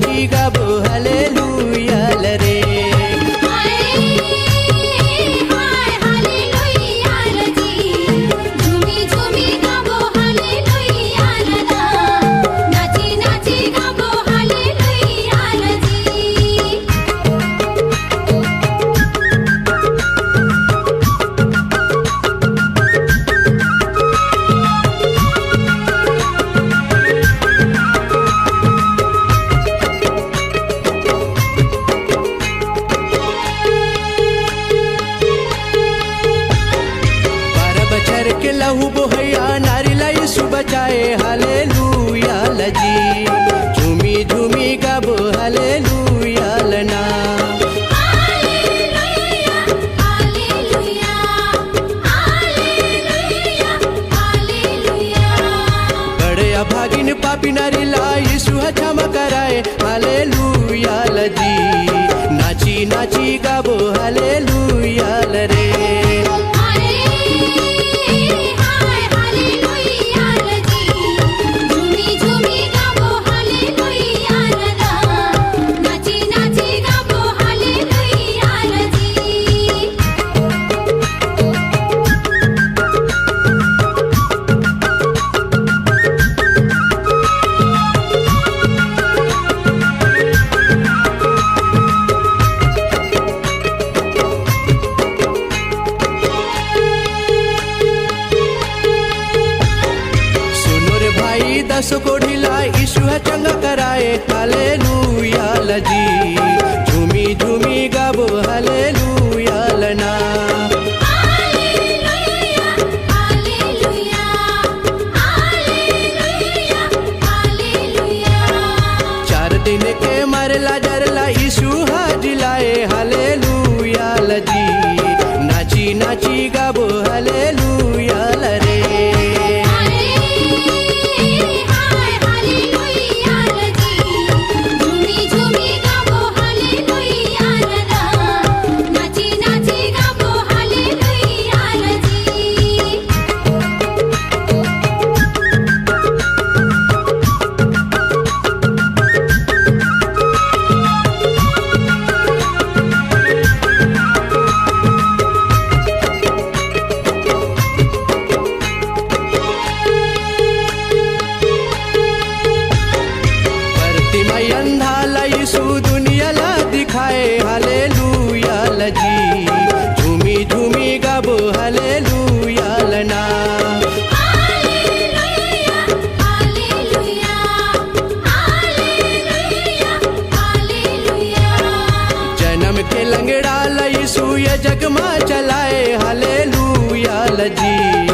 नाची गाबो हालेलुया रे। के लहू बोहैया नारी लाई सुबचाए हालेलुया लजी। झूमी झूमी गाबो हालेलुया लना। बड़े अभागिन पापी नारी लाई यीशु क्षमा कराए हालेलुया लजी। नाची नाची गाबो हालेलुया रे। दस कोढ़िला यीशु चंगा कराए हालेलुया लजी। झूमी झूमी गाबो हालेलुया लना। चार दिन के मरला जरला यीशु हाजिलाए हालेलुया लजी। नाची नाची गाबो हालेलुया रे। यीशु दुनियाला दिखाए हालेलुया लजी। झूमी झूमी गाबो हालेलुया लना। जन्म के लंगड़ा यीशु ये जग में चलाए हालेलुया लजी।